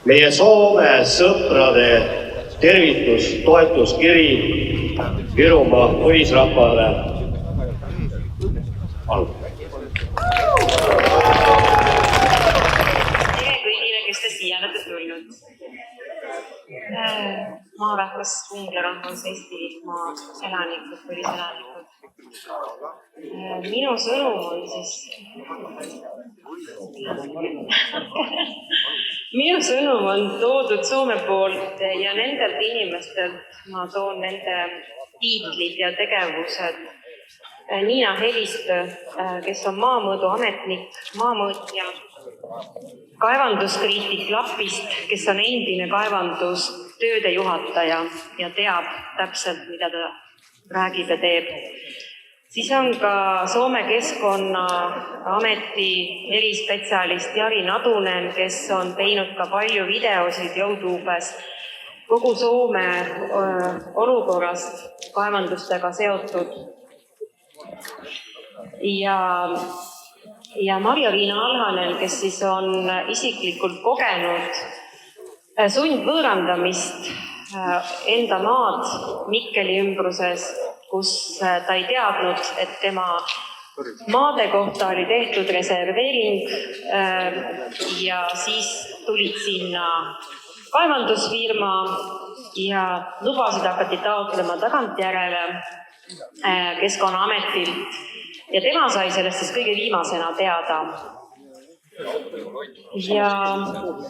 Meie Soome sõprade tervitus, toetuskiri Virumaa põlisrahvale. Palun. Tere kõigile, kes te siia olete tulnud. Maarahvas, Unglarahvas, Eestimaa elanikud, põliselanikud. Minu sõnum on Minu sõnum on toodud Soome poolt ja nendelt inimestelt ma toon nende tiitlid ja tegevused. Niina Helistö, kes on maamõõduametnik, maamõõtja, kaevanduskriitik Lapist, kes on endine kaevandustööde juhataja ja teab täpselt, mida ta räägib ja teeb. Siis on ka Soome Keskkonnaameti erispetsialist Jari Nadunen, kes on teinud ka palju videosid YouTubes kogu Soome olukorrast kaevandustega seotud. Ja Marja-Liina Alhanen, kes siis on isiklikult kogenud sundvõõrandamist enda maad Mikkeli ümbruses, kus ta ei teadnud, et tema maade kohta oli tehtud reserveering ja siis tulid sinna kaevandusfirma ja lubasid hakati taotlema tagantjärele Keskkonnaametilt ja tema sai sellest siis kõige viimasena teada. Ja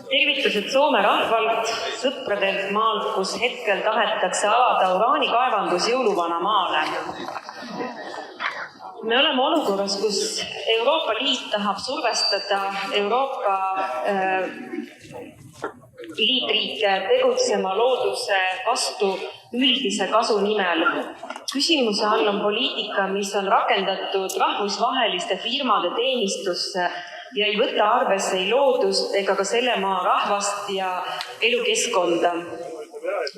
tervitused Soome rahvalt, sõpradelt maalt, kus hetkel tahetakse avada uraanikaevandus jõuluvana maale. Me oleme olukorras, kus Euroopa Liit tahab survestada Euroopa liitriike tegutsema looduse vastu üldise kasu nimel. Küsimuse all on poliitika, mis on rakendatud rahvusvaheliste firmade teenistusse ja ei võta arvesse ei loodust ega ka selle maa rahvast ja elukeskkonda.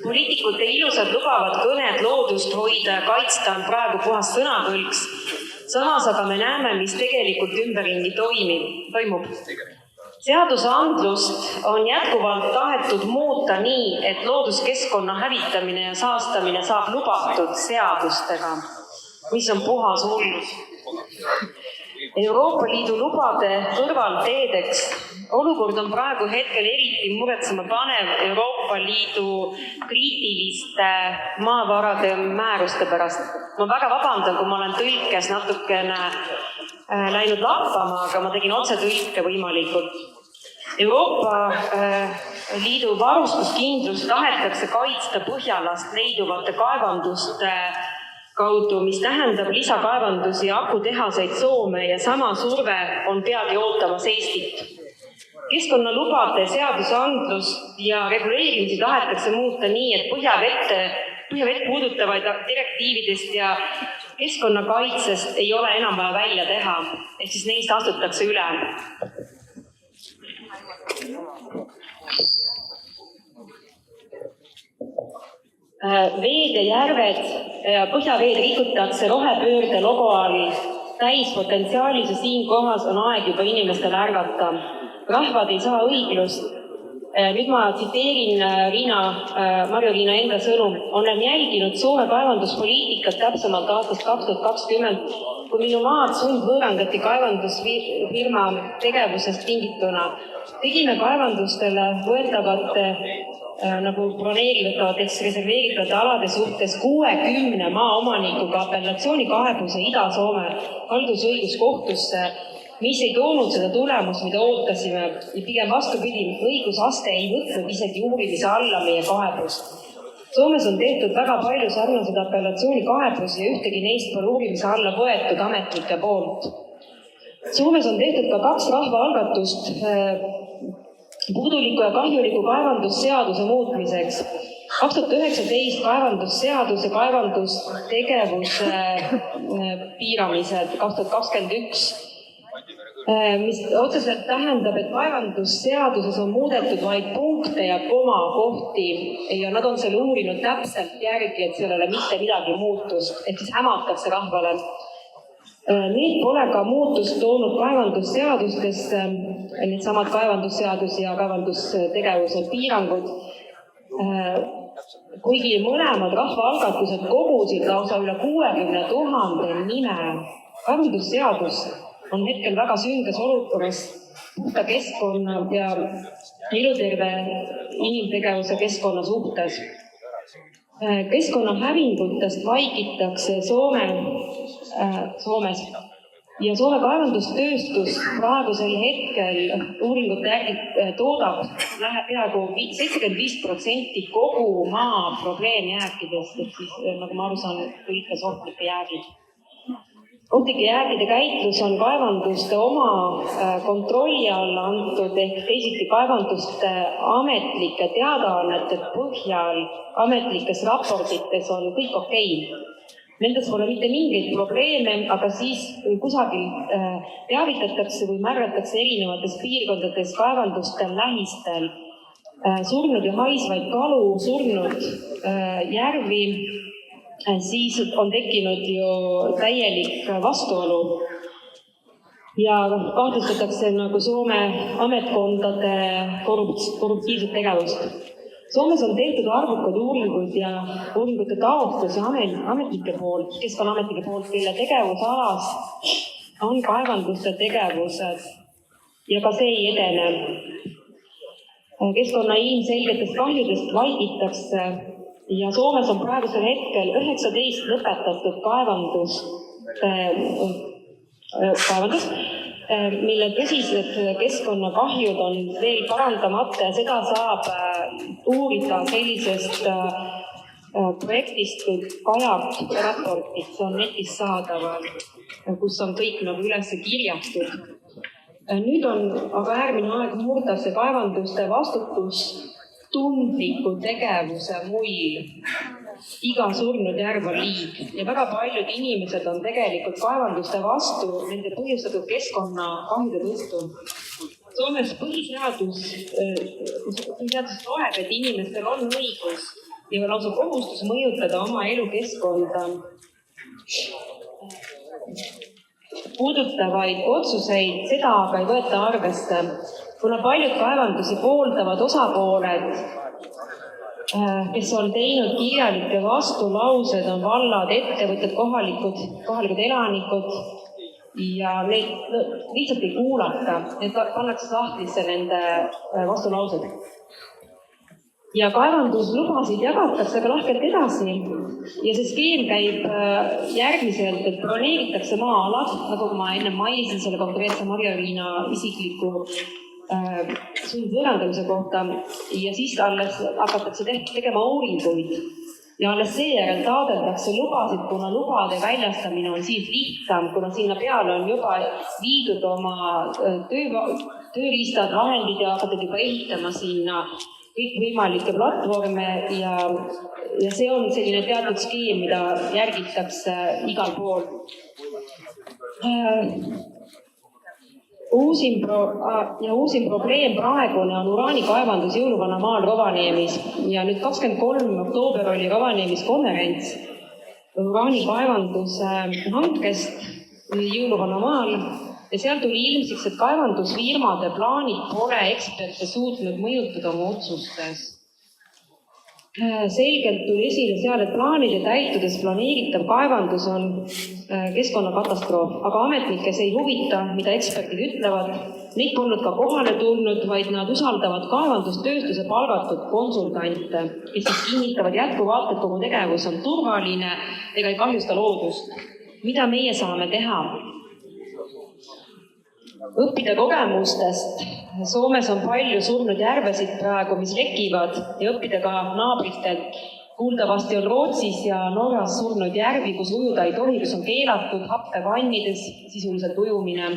Poliitikute ilusad lubavad kõned loodust hoida ja kaitsta on praegu puhas sõnakõlks. Samas aga me näeme, mis tegelikult ümberringi toimub. Seadusandlust on jätkuvalt tahetud muuta nii, et looduskeskkonna hävitamine ja saastamine saab lubatud seadustega, mis on puhas hullus. Euroopa Liidu lubade kõrvalteedeks. Olukord on praegu hetkel eriti muretsema panev Euroopa Liidu kriitiliste maavarade määruste pärast. Ma väga vabandan, kui ma olen tõlkes natukene läinud lappama, aga ma tegin otsetõlke võimalikult. Euroopa Liidu varustuskindlust tahetakse kaitsta Põhjalast leiduvate kaevanduste kaudu, mis tähendab lisakaevandusi ja akutehaseid Soome ja sama surve on peagi ootamas Eestit. Keskkonnalubade seadusandlust ja reguleerimisi tahetakse muuta nii, et põhjavett puudutavaid direktiividest ja keskkonnakaitsest ei ole enam vaja välja teha, ehk siis neist astutakse üle. Veed ja järved ja põhjaveed rikutakse rohepöörde logo all täispotentsiaalis ja siin kohas on aeg juba inimestele ärgata. Rahvad ei saa õiglust. Nüüd ma tsiteerin Marja-Liina enda sõnum. Olen jälginud Soome kaevanduspoliitikat täpsemalt aastast 2020, kui minu maad sundvõõrandati kaevandusfirma tegevusest tingituna. Tegime kaevandustele võetavate nagu broneerivatavate reserveeritavate alade suhtes 60 maaomanikuga apellatsioonikaebuse Ida-Soome haldusõiguskohtusse, mis ei toonud seda tulemust, mida ootasime ja pigem vastupidi, õigusaste ei võtnud isegi uurimise alla meie kaebust. Soomes on tehtud väga palju sarnaseid apellatsioonikaebusi ja ühtegi neist pole uurimise alla võetud ametnike poolt. Soomes on tehtud ka 2 rahvaalgatust puuduliku ja kahjuliku kaevandusseaduse muutmiseks. 2019 kaevandusseadus ja kaevandustegevuse piiramised 2021, mis otseselt tähendab, et kaevandusseaduses on muudetud vaid punkte ja komakohti ja nad on selle uurinud täpselt järgi, et sellele mitte midagi muutust, ehk siis hämatakse rahvale. Need pole ka muutust toonud kaevandusseadustesse needsamad kaevandusseadus ja kaevandustegevuse piirangud. Kuigi mõlemad rahvaalgatused kogusid lausa üle 60 000 nime, kaevandusseadus on hetkel väga sünges olukorras puhta keskkonna ja eluterve inimtegevuse keskkonna suhtes. Keskkonnahävingutest vaikitakse Soomes ja Soome kaevandustööstus praegusel hetkel uuringute järgi toodab peaaegu 75% kogu maa probleemjääkidest, ehk siis, nagu ma aru saan, kõikas ohtlike jäägid. Ohtlike jäägide käitlus on kaevanduste oma kontrolli alla antud, ehk teisiti kaevanduste ametlike teadaannete põhjal ametlikes raportites on kõik okei. Nendes pole mitte mingeid probleeme, aga siis kusagil teavitatakse või märgatakse erinevates piirkondades kaevandustel lähistel surnud ja haisvaid kalu, surnud järvi, siis on tekkinud ju täielik vastuolu. Ja kahtlustatakse nagu Soome ametkondade korruptiivset tegevust. Soomes on tehtud arvukad uuringuid ja uuringute taotlus ametnike poolt, keskkonnaametnike poolt, kelle tegevusalas on kaevanduste tegevused ja ka see ei edene. Keskkonna ilmselgetest kahjudest vaikitakse ja Soomes on praegusel hetkel 19 lõpetatud kaevandus, mille tõsised keskkonnakahjud on veel parandamata ja seda saab uurida sellisest projektist kui Kajak raportid, see on netis saadaval, kus on kõik nagu üles kirjatud. Nüüd on aga äärmine aeg murda see kaevanduste vastutustundliku tegevuse mull. Iga surnud järv on liig ja väga paljud inimesed on tegelikult kaevanduste vastu nende põhjustatud keskkonnakahjude tõttu. Soomes põhiseadus loeb, et inimestel on õigus ja lausa kohustus mõjutada oma elukeskkonda puudutavaid otsuseid, seda aga ei võeta arvesse, kuna paljud kaevandusi pooldavad osapooled, kes on teinud kirjalikke vastulaused, on vallad, ettevõtted, kohalikud elanikud ja neid lihtsalt ei kuulata, need pannakse sahtlisse nende vastulaused. Ja kaevanduslubasid jagatakse ka lahkelt edasi ja see skeem käib järgmiselt, et broneeritakse maa-alad, nagu ma enne mainisin selle konkreetse Marja-Liina isikliku sundvõõrandamise kohta ja siis alles hakatakse tegema uuringuid ja alles seejärel taodeldakse lubasid, kuna lubade väljastamine on siis lihtsam, kuna sinna peale on juba viidud oma tööriistad, vahendid ja hakatud juba ehitama sinna kõikvõimalikke platvorme ja see on selline teatud skeem, mida järgitakse igal pool. Uusim probleem praegune on uraanikaevandus Jõuluvana maal Rovaniemis ja nüüd 23. oktoober oli Rovaniemis konverents uraanikaevanduse hankest Jõuluvana maal ja seal tuli ilmsiks, et kaevandusfirmade plaanid pole eksperte suutnud mõjutada oma otsustes. Selgelt tuli esile seal, et plaanide täitudes planeeritav kaevandus on keskkonnakatastroof, aga ametnikes ei huvita, mida eksperdid ütlevad. Neid polnud ka kohale tulnud, vaid nad usaldavad kaevandustööstuse palgatud konsultante, kes siis kinnitavad jätkuvalt, et kogu tegevus on turvaline ega ei kahjusta loodust. Mida meie saame teha? Õppida kogemustest. Soomes on palju surnud järvesid praegu, mis lekivad ja õppida ka naabritelt. Kuuldavasti on Rootsis ja Norras surnud järvi, kus ujuda ei tohi, kus on keelatud happevannides sisuliselt ujumine.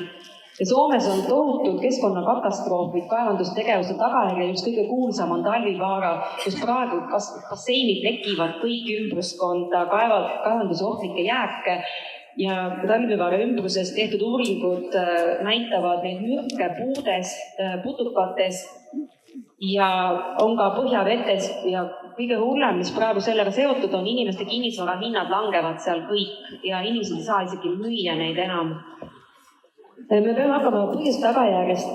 Ja Soomes on tohutud keskkonnakatastroofid kaevandustegevuse tagajärjel, just kõige kuulsam on Talvivaara, kus praegu basseinid lekivad kõik ümbruskonda, kaevanduse ohtlikke jääke. Ja Talvivaara ümbruses tehtud uuringud näitavad neid mürke puudes, putukates ja on ka põhjavetes ja kõige hullem, mis praegu sellega seotud on, inimeste kinnisvara hinnad langevad seal kõik ja inimesed ei saa isegi müüa neid enam. Me peame hakkama põhjust tagajärjest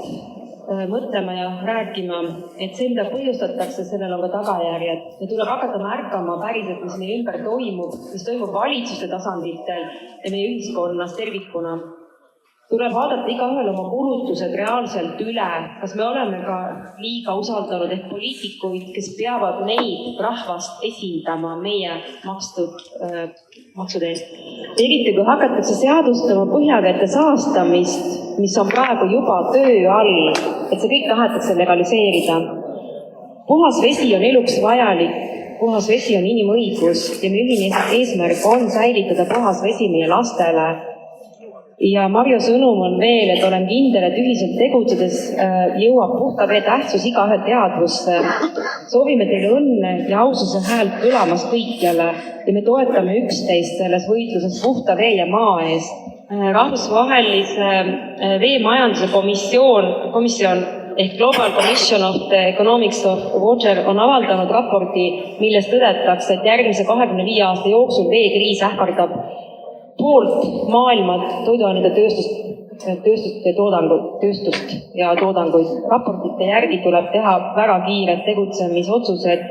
mõtlema ja rääkima, et see, mida põhjustatakse, sellel on ka tagajärjed. Ja tuleb hakata märkama päriselt, mis meie ümber toimub, mis toimub valitsuste tasanditel ja meie ühiskonnas tervikuna. Tuleb vaadata igaühel oma kulutused reaalselt üle, kas me oleme ka liiga usaldanud ehk poliitikuid, kes peavad neid rahvast esindama meie makstud maksude eest. Eriti kui hakatakse seadustama põhjavete saastamist, mis on praegu juba töö all, et see kõik tahetakse legaliseerida. Puhas vesi on eluks vajalik, puhas vesi on inimõigus ja meie ühine eesmärk on säilitada puhas vesi meie lastele. Ja Marjo sõnum on veel, et olen kindel, et ühiselt tegutsedes jõuab puhta vee tähtsus igaühe teadvusse. Soovime teile õnne ja aususe häält kõlamas kõikjale ja me toetame üksteist selles võitluses puhta vee ja maa eest. Rahvusvahelise veemajanduse komisjon ehk Global Commission of the Economics of Water on avaldanud raporti, milles tõdetakse, et järgmise 25 aasta jooksul veekriis ähvardab poolt maailmat toiduainete tööstust ja toodanguid. Raportite järgi tuleb teha väga kiired tegutsemisotsused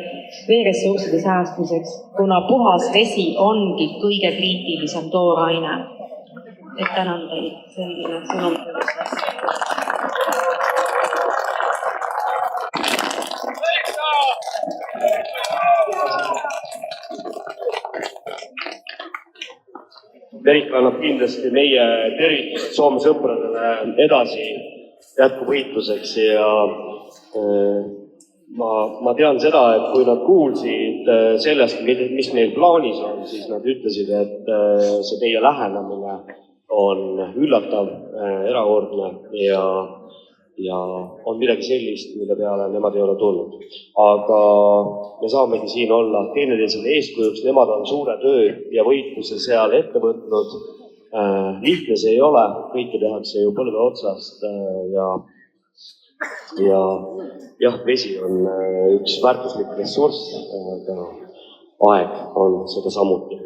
veeressursside säästmiseks, kuna puhas vesi ongi kõige kriitilisem tooraine. Et tänan teid selline sõnum. Merike annab kindlasti meie tervitust Soome sõpradele edasi jätkuvõitluseks ja ma tean seda, et kui nad kuulsid sellest, mis neil plaanis on, siis nad ütlesid, et see teie lähenemine on üllatav, erakordne ja on midagi sellist, mille peale nemad ei ole tulnud. Aga me saamegi siin olla teineteisele eeskujuks, nemad on suure töö ja võitluse seal ette võtnud. Lihtne see ei ole, kõike tehakse ju põlve otsast ja jah, vesi on üks väärtuslik ressurss, aga aeg on seda samuti.